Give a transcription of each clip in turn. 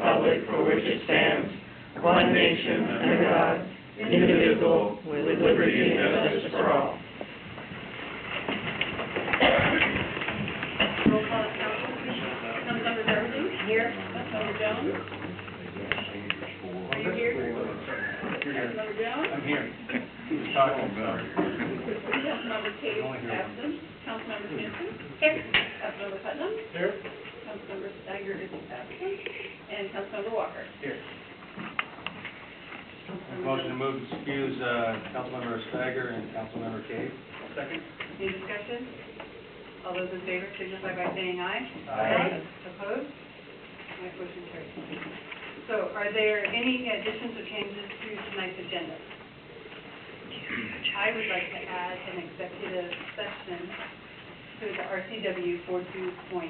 republic for which it stands, one nation, under God, indivisible, with liberty and justice for all. Roll call of council, please. Councilmember Beverly? Here. Councilmember Jones? Are you here? Councilmember Jones? I'm here. Who's talking? Sorry. Councilmember Cade, absent. Councilmember Hanson? Here. Councilmember Putnam? Here. Councilmember Steiger is absent. And Councilmember Walker? Here. Motion to move and excuse Councilmember Steiger and Councilmember Cade. Second. Any discussion? All those in favor signify by saying aye. Aye. Opposed? My motion carries. So, are there any additions or changes to tonight's agenda? I would like to add an executive session to the RCW 42.30.110,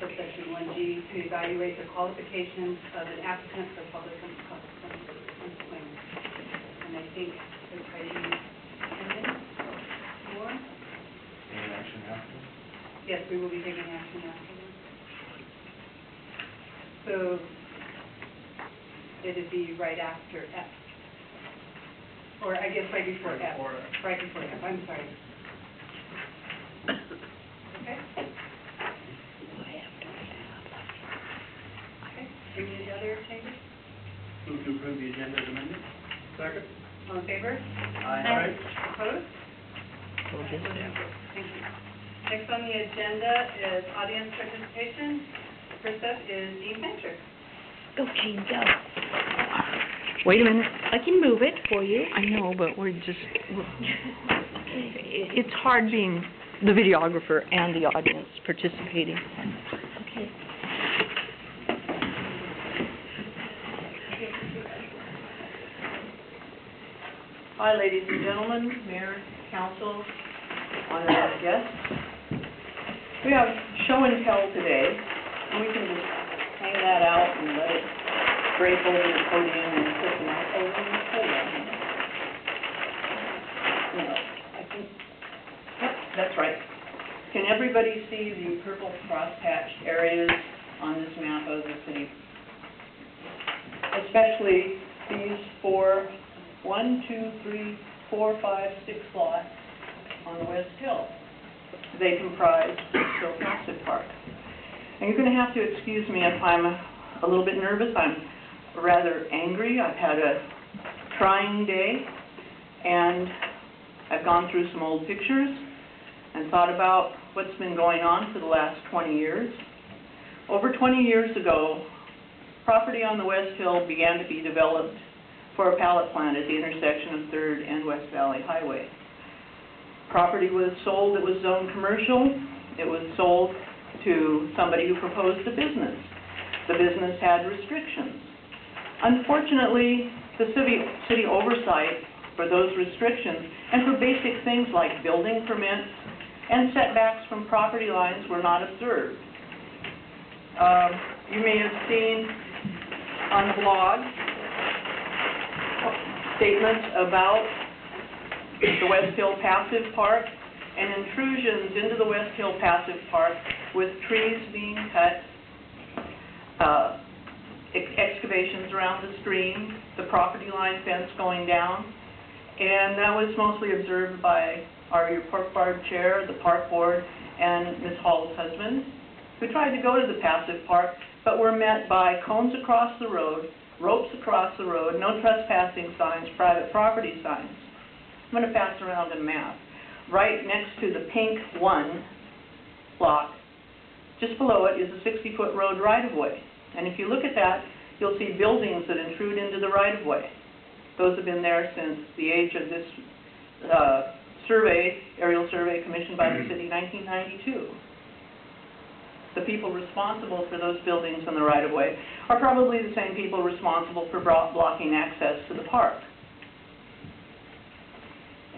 subsection 1G, to evaluate the qualifications of an applicant for public employment. And I think there's probably 10 minutes more. Any action after? Yes, we will be taking action after this. So, it'd be right after F. Or I guess right before F. Right before F, I'm sorry. Okay? Okay, any other changes? Move to approve the agenda as amended. Second. All in favor? Aye. Opposed? Thank you. Next on the agenda is audience participation. First up is Dean Patrick. Go, Gene, go. Wait a minute. I can move it for you. I know, but it's hard being the videographer and the audience participating. Okay. Hi, ladies and gentlemen, Mayor, Council, honored guests. We have show and tell today, and we can just hang that out and let it drape over the podium and put the mouse over the podium. No, I think, yep, that's right. Can everybody see the purple cross-hatched areas on this map of the city? Especially these 4, 1, 2, 3, 4, 5, 6 lots on the West Hill. They comprise Still Passive Park. And you're going to have to excuse me if I'm a little bit nervous. I'm rather angry. I've had a trying day, and I've gone through some old pictures and thought about what's been going on for the last 20 years. Over 20 years ago, property on the West Hill began to be developed for a pallet plant at the intersection of 3rd and West Valley Highway. Property was sold, it was zoned commercial. It was sold to somebody who proposed a business. The business had restrictions. Unfortunately, the city oversight for those restrictions and for basic things like building permits and setbacks from property lines were not observed. You may have seen on the blog statements about the West Hill Passive Park and intrusions into the West Hill Passive Park with trees being cut, excavations around the stream, the property line fence going down, and that was mostly observed by your park board chair, the park board, and Ms. Hall's husband, who tried to go to the Passive Park, but were met by cones across the road, ropes across the road, no trespassing signs, private property signs. I'm going to pass around a map. Right next to the pink 1 block, just below it is a 60-foot road right-of-way. And if you look at that, you'll see buildings that intrude into the right-of-way. Those have been there since the age of this aerial survey commissioned by the city, 1992. The people responsible for those buildings in the right-of-way are probably the same people responsible for blocking access to the park.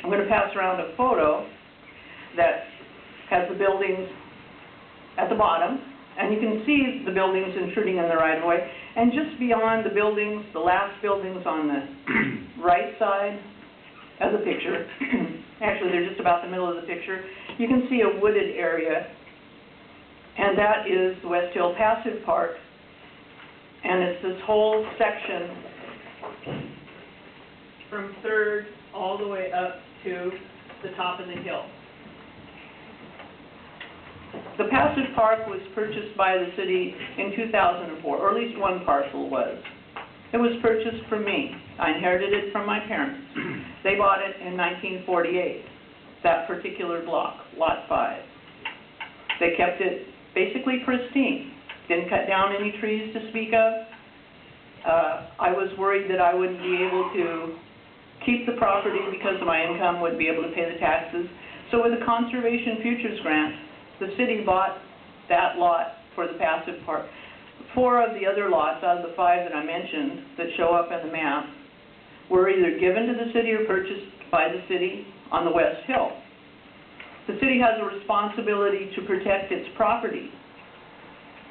I'm going to pass around a photo that has the buildings at the bottom, and you can see the buildings intruding in the right-of-way. And just beyond the buildings, the last buildings on the right side of the picture, actually they're just about the middle of the picture, you can see a wooded area and that is the West Hill Passive Park. And it's this whole section from 3rd all the way up to the top of the hill. The Passive Park was purchased by the city in 2004, or at least one parcel was. It was purchased from me. I inherited it from my parents. They bought it in 1948, that particular block, Lot 5. They kept it basically pristine, didn't cut down any trees to speak of. I was worried that I wouldn't be able to keep the property because of my income, wouldn't be able to pay the taxes. So with a Conservation Futures Grant, the city bought that lot for the Passive Park. 4 of the other lots out of the 5 that I mentioned that show up in the map were either given to the city or purchased by the city on the West Hill. The city has a responsibility to protect its property.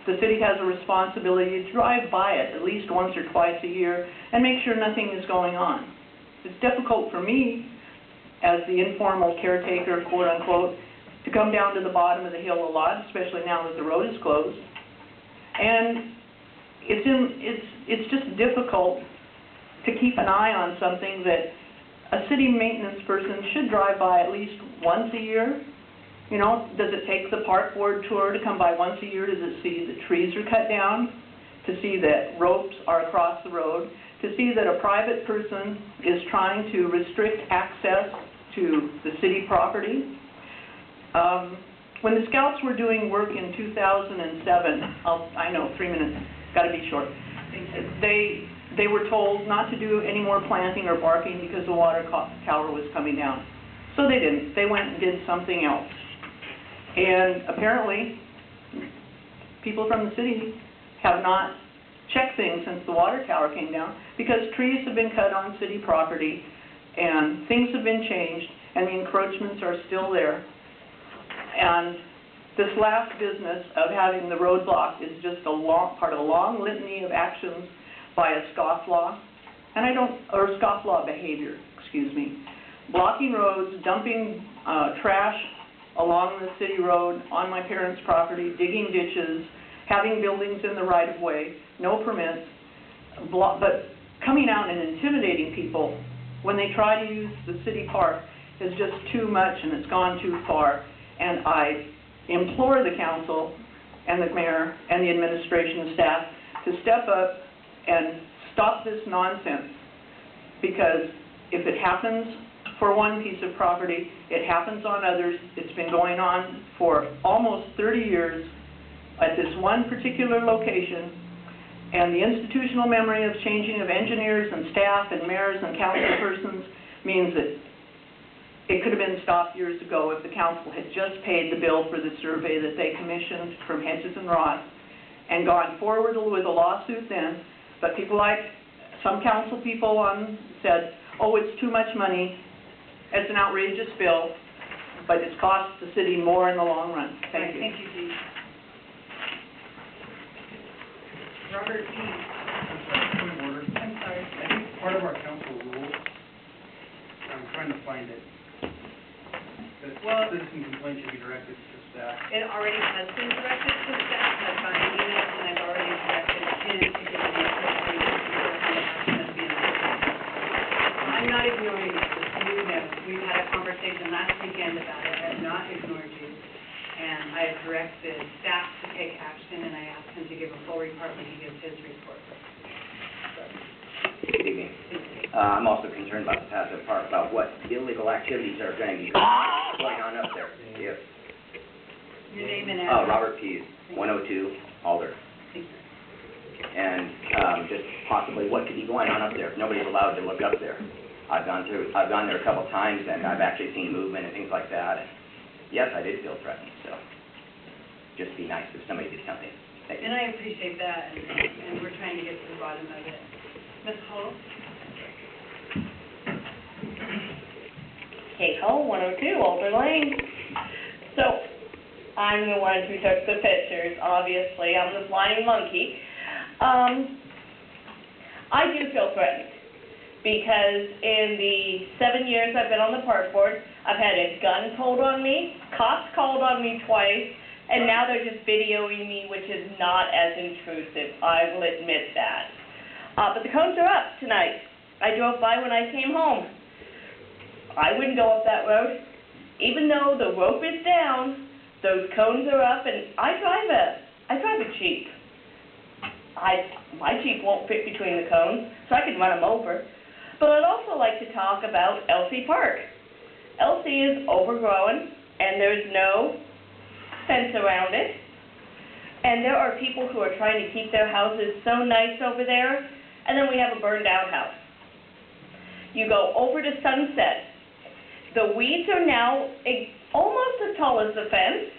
The city has a responsibility to drive by it at least once or twice a year and make sure nothing is going on. It's difficult for me, as the informal caretaker, quote unquote, to come down to the bottom of the hill a lot, especially now that the road is closed. And it's just difficult to keep an eye on something that a city maintenance person should drive by at least once a year. You know, does it take the park board tour to come by once a year? Does it see the trees are cut down? To see that ropes are across the road? To see that a private person is trying to restrict access to the city property? When the Scouts were doing work in 2007, I know, 3 minutes, got to be short. They were told not to do any more planting or barking because the water tower was coming down. So they didn't. They went and did something else. And apparently, people from the city have not checked things since the water tower came down because trees have been cut on city property and things have been changed and the encroachments are still there. And this last business of having the road blocked is just part of a long litany of actions by a scofflaw, or scofflaw behavior, excuse me. Blocking roads, dumping trash along the city road on my parents' property, digging ditches, having buildings in the right-of-way, no permits, but coming out and intimidating people when they try to use the city park is just too much and it's gone too far. And I implore the council and the mayor and the administration and staff to step up and stop this nonsense, because if it happens for one piece of property, it happens on others. It's been going on for almost 30 years at this one particular location, and the institutional memory of changing of engineers and staff and mayors and council persons means that it could have been stopped years ago if the council had just paid the bill for the survey that they commissioned from Hedges and Ross and gone forward with a lawsuit then. But people like some council people said, oh, it's too much money, it's an outrageous bill, but it's cost the city more in the long run. Thank you. Thank you, Jean. Robert P. Point of order. I'm sorry. I think part of our council rule, I'm trying to find it, that citizen complaint should be directed to staff. It already has been directed to staff. I've gotten emails and I've already directed him to give me a quick I'm not ignoring you. You know, we've had a conversation last weekend about it. I have not ignored you. And I have directed staff to take action, and I asked him to give a full report when he gives his report. Good evening. I'm also concerned about the passive park, about what illegal activities are going to be going on up there. If, Your name and address? Robert P. 102 Alder. Thank you. And just possibly what could be going on up there if nobody's allowed to look up there. I've gone there a couple times, and I've actually seen movement and things like that. And yes, I did feel threatened, so just be nice if somebody did something. Thank you. And I appreciate that, and we're trying to get to the bottom of it. Ms. Hull? Kate Hull, 102 Alder Lane. So, I'm the one who took the pictures, obviously. I'm the flying monkey. I do feel threatened, because in the 7 years I've been on the park board, I've had a gun pulled on me, cops called on me twice, And now they're just videoing me, which is not as intrusive, I will admit that. But the cones are up tonight. I drove by when I came home. I wouldn't go up that road. Even though the rope is down, those cones are up, and I drive a Jeep. My Jeep won't fit between the cones, so I can run them over. But I'd also like to talk about Elsie Park. Elsie is overgrown, and there's no fence around it. And there are people who are trying to keep their houses so nice over there, and then we have a burned-out house. You go over to Sunset. The weeds are now almost as tall as the fence.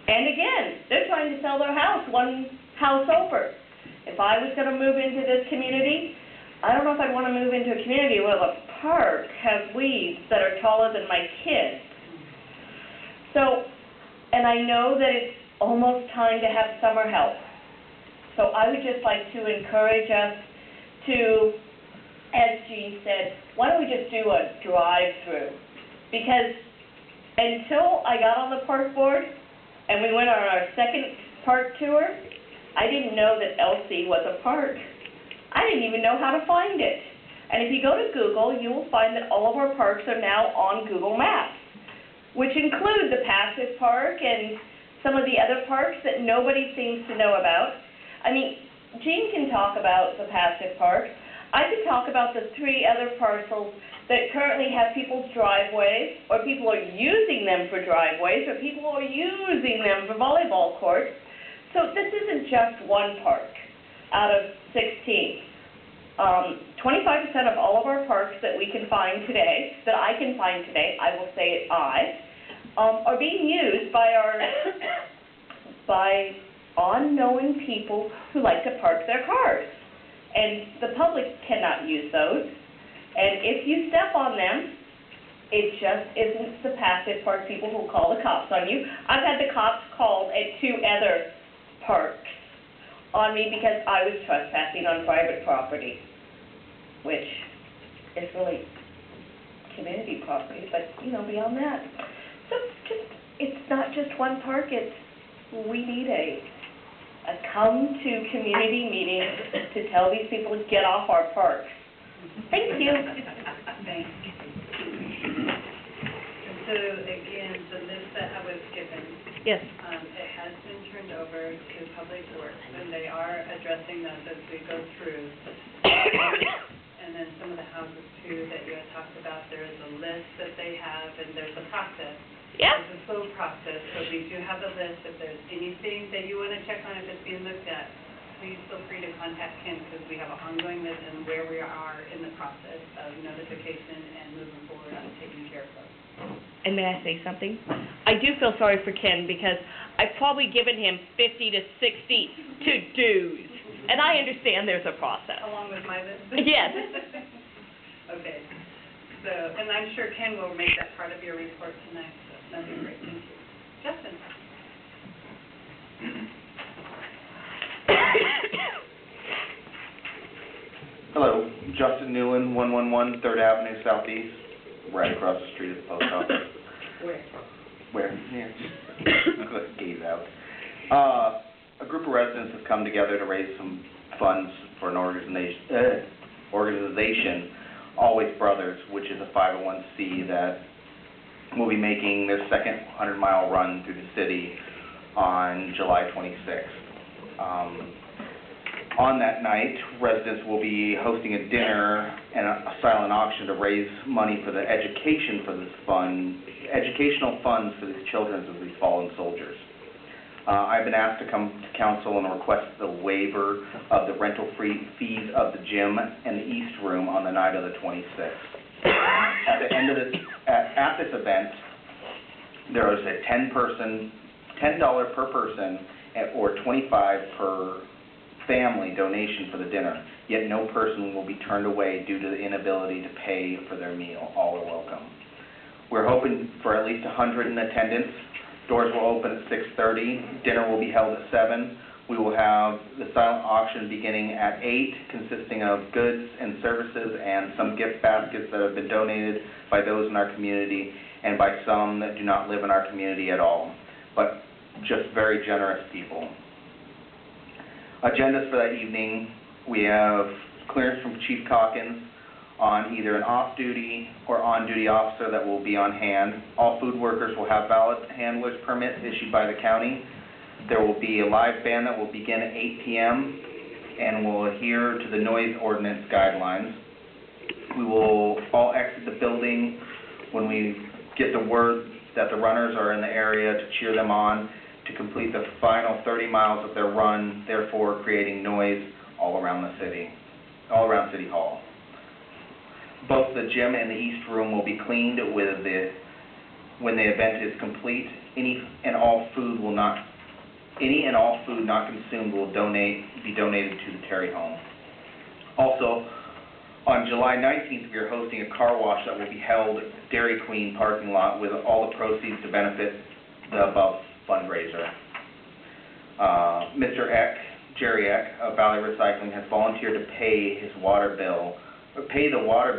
And again, they're trying to sell their house one house over. If I was going to move into this community, I don't know if I'd want to move into a community where the park has weeds that are taller than my kids. So, and I know that it's almost time to have summer help. So I would just like to encourage us to, as Jean said, why don't we just do a drive-through? Because until I got on the park board and we went on our second park tour, I didn't know that Elsie was a park. I didn't even know how to find it. And if you go to Google, you will find that all of our parks are now on Google Maps, which include the Passive Park and some of the other parks that nobody seems to know about. I mean, Jean can talk about the Passive Park. I could talk about the 3 other parcels that currently have people's driveways, or people are using them for driveways, or people are using them for volleyball courts. So this isn't just one park out of 16. 25% of all of our parks that we can find today, that I can find today, I will say it are being used by unknown people who like to park their cars. And the public cannot use those. And if you step on them, it just isn't the Passive Park people who call the cops on you. I've had the cops called at 2 other parks on me because I was trespassing on private property, which is really community property, but, you know, beyond that. So it's not just one park, we need a come to community meeting to tell these people to get off our parks. Thank you. Thanks. So again, the list that I was given, Yes. it has been turned over to Public Works, and they are addressing those as we go through. And then some of the houses too that you had talked about, there is a list that they have, and there's a process. Yeah. It's a slow process, so we do have a list. If there's anything that you want to check on, if it's being looked at, please feel free to contact Ken, because we have an ongoing list and where we are in the process of notification and moving forward on taking care of those. And may I say something? I do feel sorry for Ken because I've probably given him 50 to 60 to-dos. And I understand there's a process. Along with my list? Yes. Okay. So, and I'm sure Ken will make that part of your report tonight, so that'd be great. Thank you. Justin? Hello, Justin Newland, 111 3rd Avenue Southeast, right across the street at the post office. Where? Yeah, just gaze out. A group of residents have come together to raise some funds for an organization, Always Brothers, which is a 501c that will be making their second 100-mile run through the city on July 26th. On that night, residents will be hosting a dinner and a silent auction to raise money for the educational funds for these children of these fallen soldiers. I've been asked to come to council and request the waiver of the rental fees of the gym and the East Room on the night of the 26th. At the end of at this event, there is a $10 per person, or $25 per family donation for the dinner, yet no person will be turned away due to the inability to pay for their meal. All are welcome. We're hoping for at least 100 in attendance. Doors will open at 6:30. Dinner will be held at 7. We will have the silent auction beginning at 8, consisting of goods and services and some gift baskets that have been donated by those in our community and by some that do not live in our community at all. but just very generous people. Agendas for that evening, we have clearance from Chief Calkins on either an off-duty or on-duty officer that will be on hand. All food workers will have valid handler's permits issued by the county. There will be a live band that will begin at 8 p.m. and will adhere to the noise ordinance guidelines. We will all exit the building when we get the word that the runners are in the area to cheer them on to complete the final 30 miles of their run, therefore creating noise all around the city, all around City Hall. Both the gym and the East Room will be cleaned when the event is complete. Any and all food not consumed will be donated to the Terry Home. Also, on July 19th, we are hosting a car wash that will be held at Dairy Queen parking lot with all the proceeds to benefit the above fundraiser. Mr. Jerry Eck of Valley Recycling has volunteered to pay the water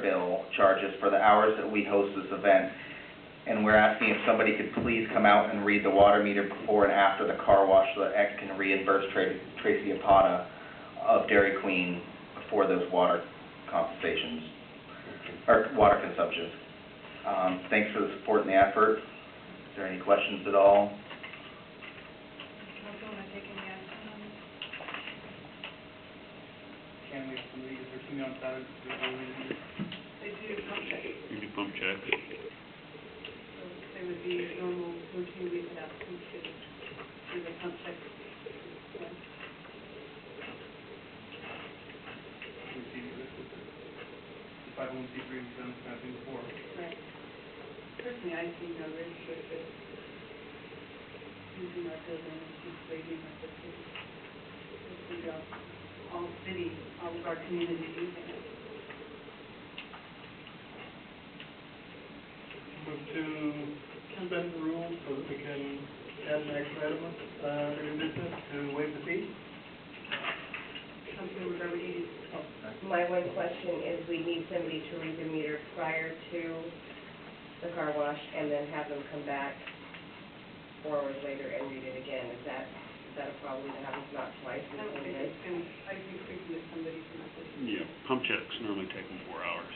bill charges for the hours that we host this event. And we're asking if somebody could please come out and read the water meter before and after the car wash so that Eck can reimburse Tracy Apata of Dairy Queen for those water compensations, or water consumptions. Thanks for the support and the effort. Is there any questions at all? Can we have somebody get their team on Saturday? They do pump checks. You do pump checks. So they would be normal routine we could ask them to do the pump checks. Yeah. We've seen this with the 501c3 we've done this kind of thing before. Right. Personally, I see no risk with it. Using our building and just waiting at the city. It's the all city, all of our community using it. Move to suspend the rules so that we can add an action item under new business to waive the fee. Something we've already, My one question is, we need somebody to read the meter prior to the car wash and then have them come back 4 hours later and read it again. Is that a problem that happens not twice I in don't 20 think minutes? it's going to, I think we can get somebody from the city. Yeah, pump checks normally take them 4 hours.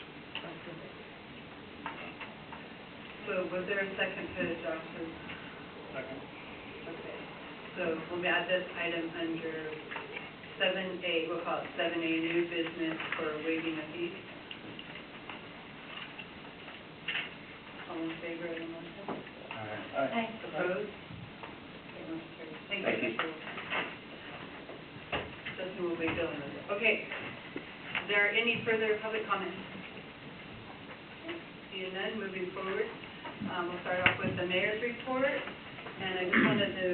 So was there a second to Josh's? Second. Okay. So we'll add this item under 7A, we'll call it 7A, new business for waiving a fee. All in favor of the motion? Aye. Opposed? Okay, motion carries. Thank Thank you. you. Justin will be dealing with it. Okay. Is there any further public comments? Seeing none, moving forward. We'll start off with the mayor's report. And I just wanted to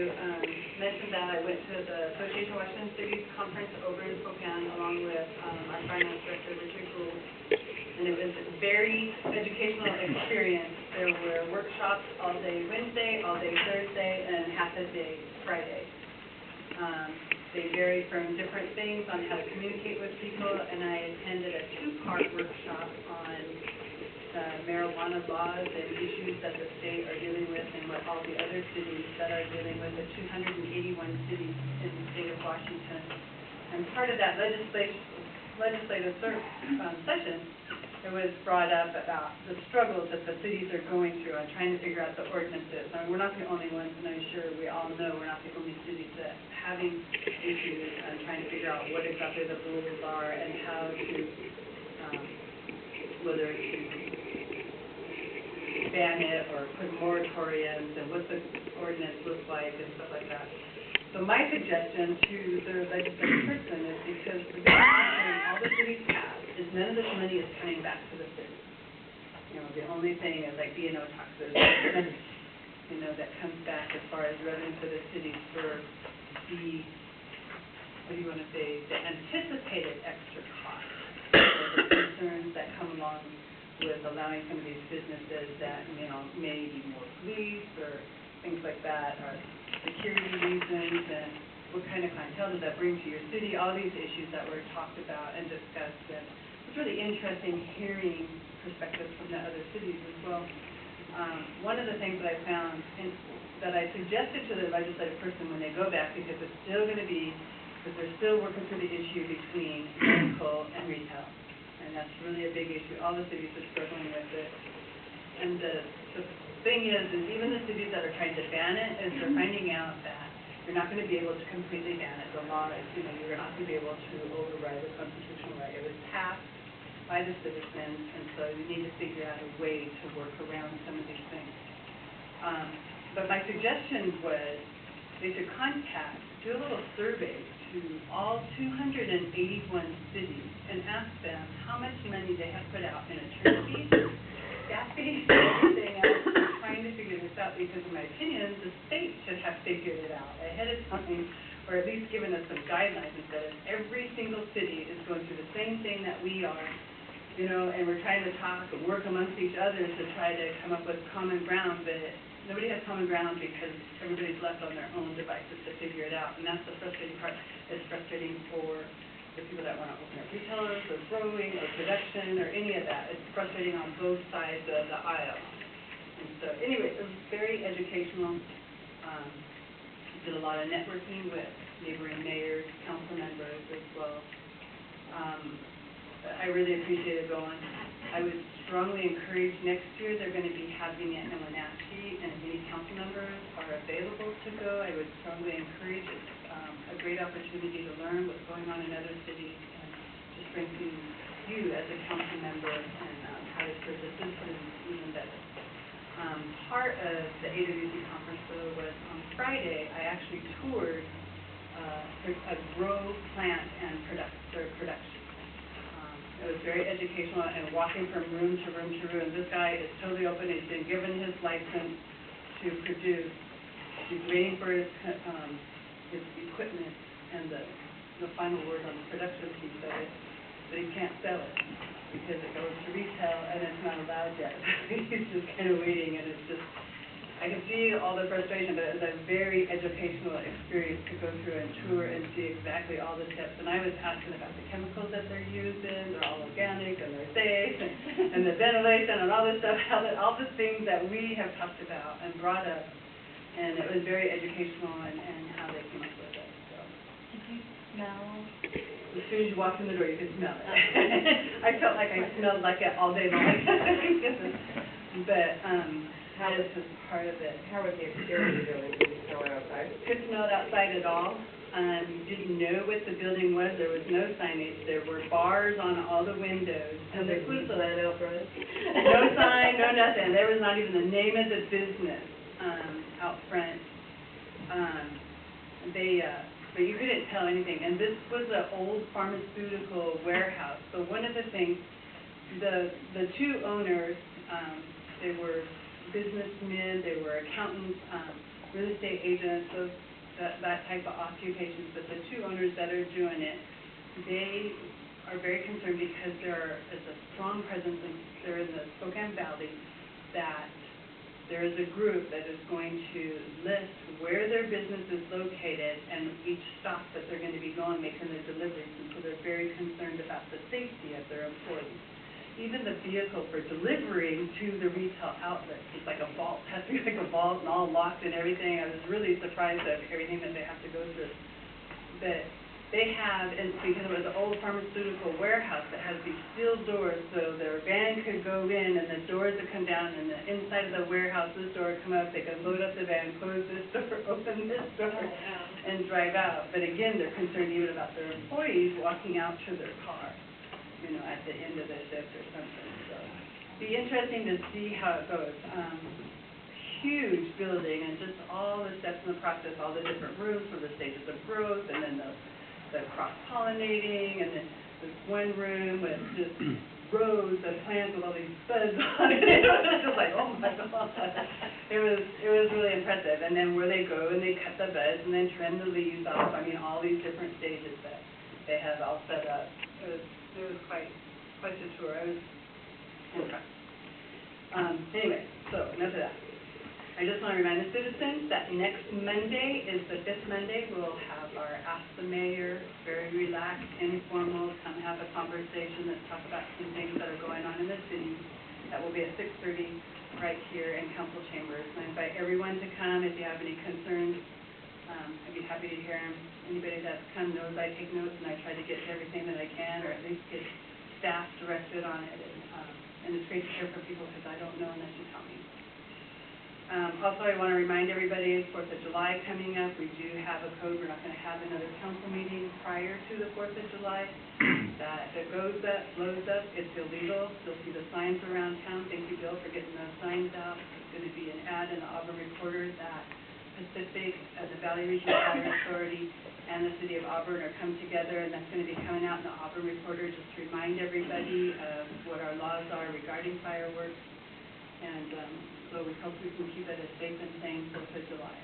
mention that I went to the Association of Washington Cities Conference over in Spokane along with our finance director, Richard Gould. And it was a very educational experience. There were workshops all day Wednesday, all day Thursday, and half a day Friday. They vary from different things on how to communicate with people, and I attended a 2-part workshop on marijuana laws and issues that the state are dealing with and what all the other cities that are dealing with, the 281 cities in the state of Washington. And part of that legislative session, it was brought up about the struggles that the cities are going through on trying to figure out the ordinances. I mean, we're not the only ones, and I'm sure we all know we're not the only cities that having issues and trying to figure out what exactly the rules are and how to, whether to ban it or put moratoriums and what the ordinance looks like and stuff like that. So my suggestion to the legislative person is because the biggest concern all the cities have is none of this money is coming back to the city. You know, the only thing is like B&O taxes, you know, that comes back as far as revenue to the cities for the, what do you want to say, the anticipated extra costs, the concerns that come along with allowing some of these businesses that, you know, may be more police or things like that, or security reasons, and what kind of clientele does that bring to your city, all these issues that were talked about and discussed. And it's really interesting hearing perspectives from the other cities as well. One of the things that I found that I suggested to the legislative person when they go back, because it's still gonna be, because they're still working through the issue between medical and retail. And that's really a big issue. All the cities are struggling with it. And the thing is even the cities that are trying to ban it, is they're finding out that you're not gonna be able to completely ban it. The law is, you're not gonna be able to override the constitutional right. It was passed by the citizens, and so you need to figure out a way to work around some of these things. But my suggestion was they should do a little survey to all 281 cities and ask them how much money they have put out in attorney fees, staff fees, and everything else, trying to figure this out, because in my opinion, the state should have figured it out ahead of time, or at least given us some guidelines, instead of every single city is going through the same thing that we are, and we're trying to talk and work amongst each other to try to come up with common ground, but nobody has common ground because everybody's left on their own devices to figure it out, and that's the frustrating part. It's frustrating for the people that want to open up retailers or growing or production or any of that. It's frustrating on both sides of the aisle. And so anyway, it was very educational. Did a lot of networking with neighboring mayors, council members as well. I really appreciated going. I would strongly encourage next year they're going to be having it in Wenatchee, and if any council members are available to go, I would strongly encourage it. A great opportunity to learn what's going on in other cities and to strengthen you as a council member and how to serve the citizens even better. Part of the AWC conference though was on Friday, I actually toured a grow plant and production. It was very educational and walking from room to room to room. This guy is totally open. He's been given his license to produce. He's waiting for his equipment and the final word on the production piece of it, but he can't sell it because it goes to retail and it's not allowed yet. He's just kind of waiting, and it's just, I can see all the frustration, but it was a very educational experience to go through and tour and see exactly all the steps. And I was asking about the chemicals that they're using. They're all organic and they're safe, and the ventilation and all this stuff, all the things that we have talked about and brought up. And it was very educational and how they came up with it. So. Did you smell? As soon as you walked in the door, you could smell it. I felt like I smelled like it all day long. But how was just part of it. How was the exterior building? Did you smell it outside? Couldn't smell it outside at all. Didn't know what the building was. There was no signage. There were bars on all the windows. And there was no sign, no nothing. There was not even the name of the business out front. But you couldn't tell anything. And this was an old pharmaceutical warehouse. So one of the things, the two owners, they were businessmen, they were accountants, real estate agents, those that type of occupations. But the two owners that are doing it, they are very concerned because there is a strong presence, they're in the Spokane Valley, that there is a group that is going to list where their business is located and each stop that they're going to be going, making their deliveries. And so they're very concerned about the safety of their employees. Even the vehicle for delivering to the retail outlets is like a vault. It has to be like a vault and all locked and everything. I was really surprised at everything that they have to go through. But they have, and because it was an old pharmaceutical warehouse that has these steel doors, so their van could go in and the doors would come down, and the inside of the warehouse, this door would come up, they could load up the van, close this door, open this door, and drive out. But again, they're concerned even about their employees walking out to their car, at the end of the shift or something. So it'd be interesting to see how it goes. Huge building, and just all the steps in the process, all the different rooms for the stages of growth, and then the cross-pollinating, and then this one room with just rows of plants with all these buds on it. It was just like, oh my God. It was really impressive. And then where they go and they cut the buds and then trim the leaves off. I mean, all these different stages that they have all set up. It was quite a tour. I was impressed. Anyway, so enough of that. I just want to remind the citizens that next Monday is the 5th Monday. We'll have our Ask the Mayor, very relaxed, informal, come have a conversation, let's talk about some things that are going on in the city. That will be at 6:30 right here in council chambers. And I invite everyone to come. If you have any concerns, I'd be happy to hear them. Anybody that's come knows I take notes, and I try to get to everything that I can, or at least get staff directed on it. And it's great to hear from people, because I don't know unless you tell me. Also, I want to remind everybody, 4th of July coming up, we do have a code. We're not going to have another council meeting prior to the 4th of July. That if it blows up, it's illegal. You'll see the signs around town. Thank you, Bill, for getting those signs out. It's going to be an ad in the Auburn Reporter that Pacific, the Valley Regional Fire Authority, and the City of Auburn are come together, and that's going to be coming out in the Auburn Reporter just to remind everybody of what our laws are regarding fireworks. And so we hope we can keep it a safe and sane 4th of July.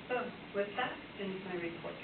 So with that, ends my report.